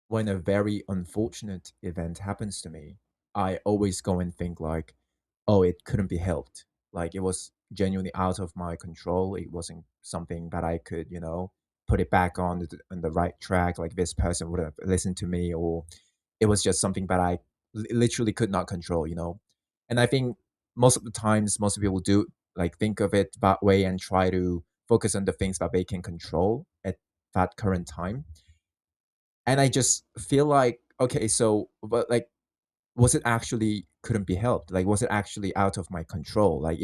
when a very unfortunate event happens to me, I always go and think like, oh, it couldn't be helped. Like it was genuinely out of my control. It wasn't something that I could, put it back on the right track. Like this person would have listened to me, or it was just something that I literally could not control. And I think most of the times, most people do like think of it that way and try to focus on the things that they can control at that current time. And I just feel like, okay, so, but like, was it actually couldn't be helped? Like, was it actually out of my control? Like,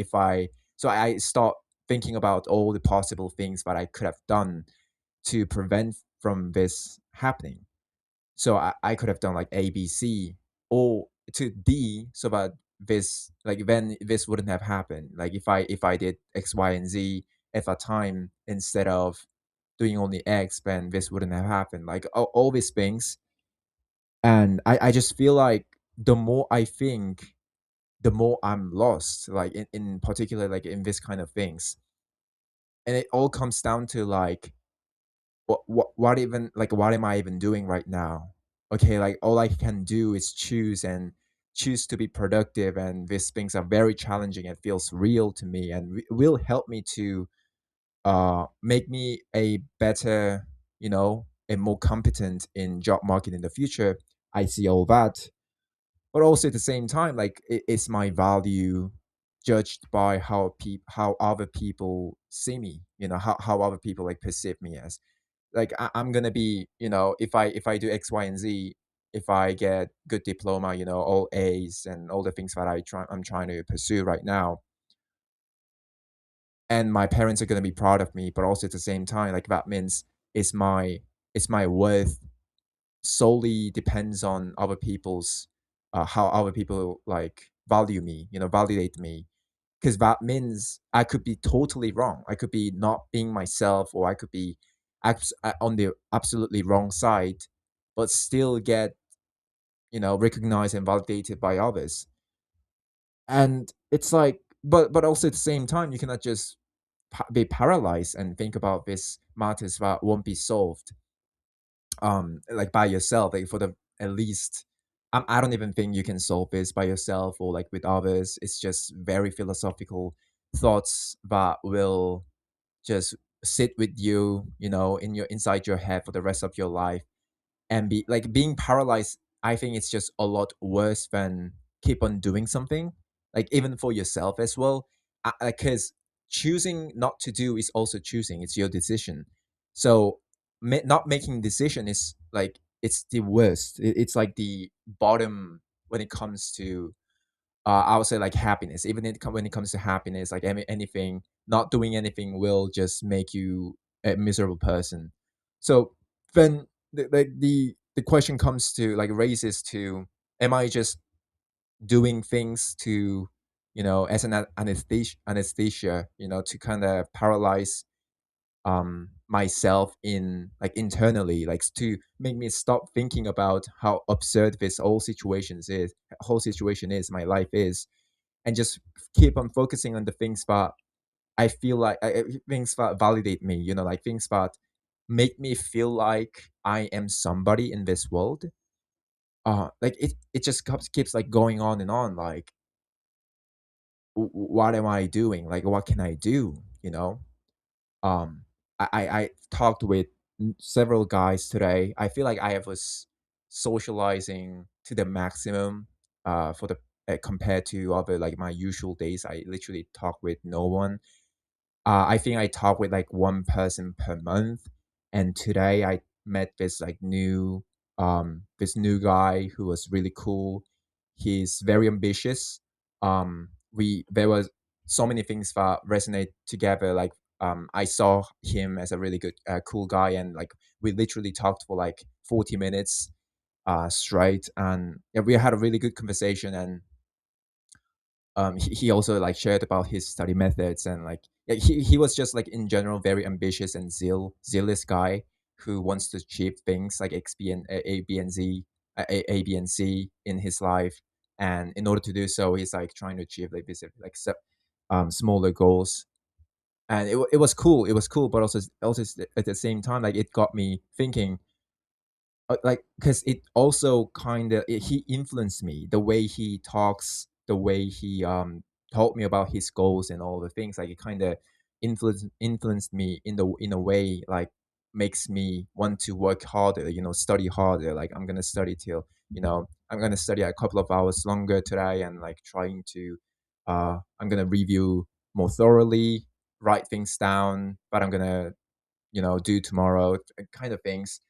so I start thinking about all the possible things that I could have done to prevent from this happening. So I could have done like A, B, C, or to D, so that then this wouldn't have happened. Like if I did X, Y, and Z at that time instead of doing only X, then this wouldn't have happened. Like all these things. And I just feel like the more I think, the more I'm lost, like in particular, like in this kind of things. And it all comes down to like, what even, like, what am I even doing right now? Okay, like all I can do is choose to be productive, and these things are very challenging and feels real to me, and will help me to make me a better, and more competent in job market in the future. I see all that, but also at the same time, like it's my value judged by how other people see me, how other people like perceive me as. Like I'm gonna be, if I do X, Y, and Z, if I get good diploma, all A's and all the things that I'm trying to pursue right now, and my parents are gonna be proud of me, but also at the same time, like that means it's my it's my worth solely depends on other people's how other people like value me, validate me. Because that means I could be totally wrong. I could be not being myself, or I could be on the absolutely wrong side, but still get, recognized and validated by others. And it's like, but also at the same time, you cannot just be paralyzed and think about this matters that won't be solved like by yourself, like for the at least. I don't even think you can solve this by yourself or like with others. It's just very philosophical thoughts that will just sit with you, in your inside your head for the rest of your life. And be like being paralyzed, I think it's just a lot worse than keep on doing something, like even for yourself as well. Because choosing not to do is also choosing, it's your decision. So not making decision is like it's the worst. It's like the bottom when it comes to I would say like happiness. Even when it comes to happiness, like anything, not doing anything will just make you a miserable person. So then the question comes to like raises to, am I just doing things to, as an anesthesia, to kind of paralyze myself in like internally, like to make me stop thinking about how absurd this whole situation is, my life is, and just keep on focusing on the things that I feel like things that validate me, like things that make me feel like I am somebody in this world. Like it just keeps like going on and on. Like, what am I doing? Like, what can I do? Um, I talked with several guys today. I feel like I was socializing to the maximum for the compared to other like my usual days. I literally talk with no one. I think I talk with like one person per month, and today I met this new guy who was really cool. He's very ambitious. We There was so many things that resonate together. Like I saw him as a really good, cool guy, and like we literally talked for like 40 minutes straight, and yeah, we had a really good conversation. And he also like shared about his study methods, and like yeah, he was just like in general very ambitious and zealous guy who wants to achieve things like XB and A, B, and Z, A, B, and C in his life. And in order to do so, he's like trying to achieve like this like smaller goals. And it was cool, but also at the same time, like it got me thinking, like because it also kind of he influenced me, the way he talks, the way he told me about his goals and all the things. Like it kind of influenced me in a way, like makes me want to work harder, study harder. Like I'm gonna study till, I'm gonna study a couple of hours longer today, and like trying to I'm gonna review more thoroughly, write things down, but I'm gonna do tomorrow, kind of things.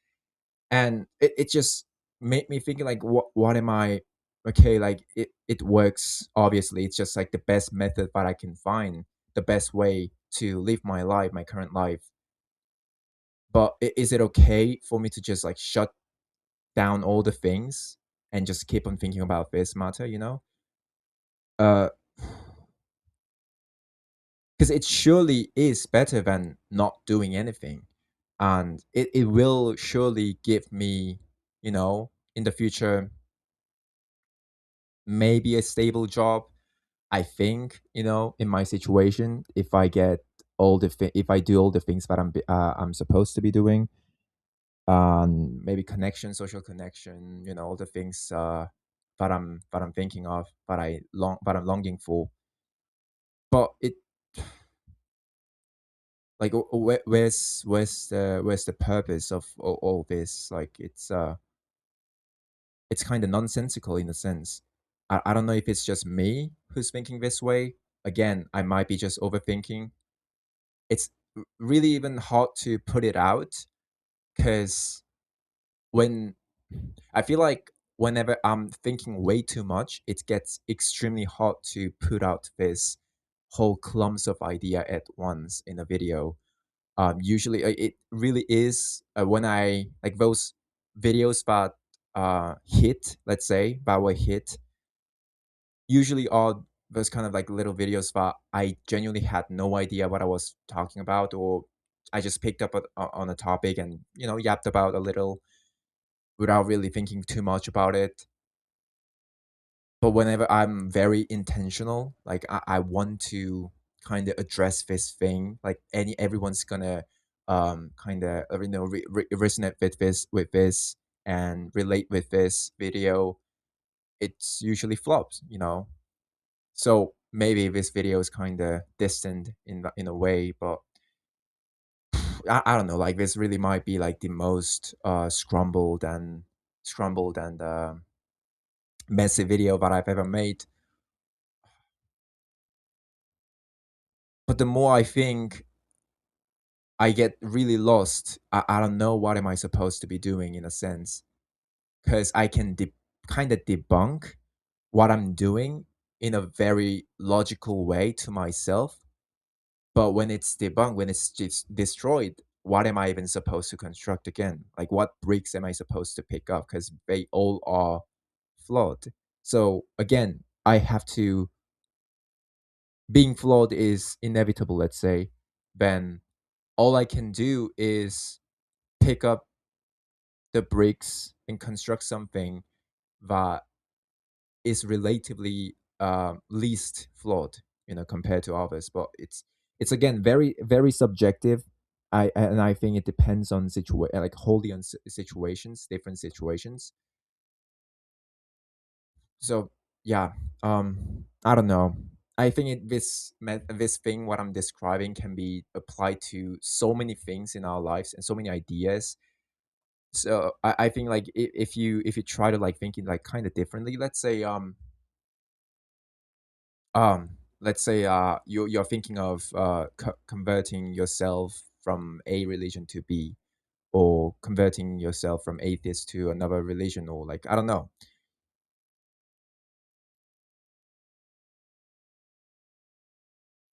And it just made me thinking like, what am I, okay, like it works, obviously. It's just like the best method that I can find, the best way to live my life, my current life. But is it okay for me to just like shut down all the things and just keep on thinking about this matter, uh because it surely is better than not doing anything, and it will surely give me, in the future, maybe a stable job. I think, in my situation, if I get if I do all the things that I'm supposed to be doing, maybe connection, social connection, all the things that I'm thinking of, that I'm longing for. But it, like, where's the purpose of all this? Like, it's kind of nonsensical in a sense. I don't know if it's just me who's thinking this way. Again, I might be just overthinking. It's really even hard to put it out, because when I feel like whenever I'm thinking way too much, it gets extremely hard to put out this whole clumps of idea at once in a video. Usually, it really is when I like those videos that hit, let's say, that were hit, usually are those kind of like little videos that I genuinely had no idea what I was talking about, or I just picked up on a topic and yapped about a little without really thinking too much about it. But whenever I'm very intentional, like I want to kind of address this thing, like everyone's gonna kind of resonate with this and relate with this video, it's usually flops. So maybe this video is kind of distant in a way, but I don't know. Like this really might be like the most scrambled and messy video that I've ever made. But the more I think, I get really lost. I don't know what am I supposed to be doing in a sense, because I can kind of debunk what I'm doing in a very logical way to myself. But when it's debunked, when it's just destroyed, what am I even supposed to construct again? Like, what bricks am I supposed to pick up? Because they all are flawed. So, again, I have to, being flawed is inevitable, let's say, then all I can do is pick up the bricks and construct something that is relatively least flawed, compared to others. But it's again very very subjective. I think it depends on like wholly on situations, different situations. So yeah, I don't know. I think this thing what I'm describing can be applied to so many things in our lives and so many ideas. So I think like if you try to like thinking like kind of differently, let's say you're thinking of converting yourself from a religion to B, or converting yourself from atheist to another religion, or like I don't know.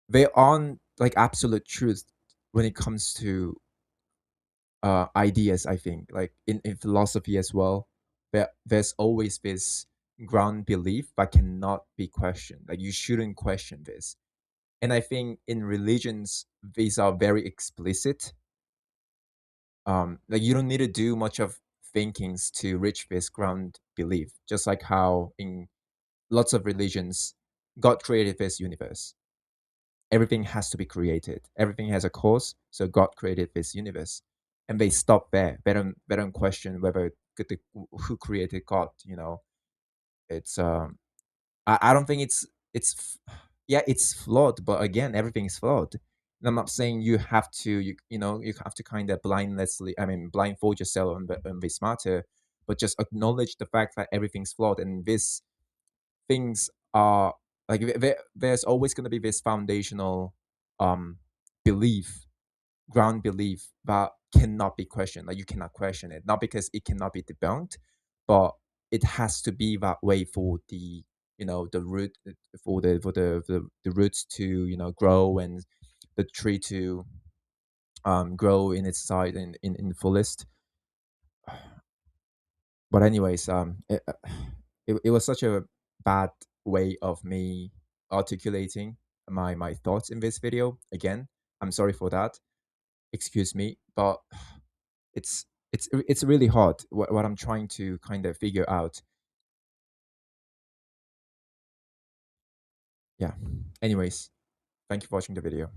There aren't like absolute truths when it comes to ideas. I think like in philosophy as well, there's always this ground belief that cannot be questioned. Like you shouldn't question this. And I think in religions these are very explicit. Like you don't need to do much of thinkings to reach this ground belief, just like how in lots of religions God created this universe. Everything has to be created, everything has a cause, so God created this universe, and they stop there. They don't question whether who created God. You know, it's I don't think yeah, it's flawed, but again, everything is flawed. And I'm not saying you have to you have to kind of blindfold yourself on this matter, but just acknowledge the fact that everything's flawed and these things are like there's always going to be this foundational um belief, ground belief that cannot be questioned. Like you cannot question it, not because it cannot be debunked, but it has to be that way for the the root for the roots to grow and the tree to grow in its side in fullest. But anyways, it was such a bad way of me articulating my thoughts in this video. Again, I'm sorry for that. Excuse me, but it's really hard what I'm trying to kind of figure out. Yeah. Anyways, thank you for watching the video.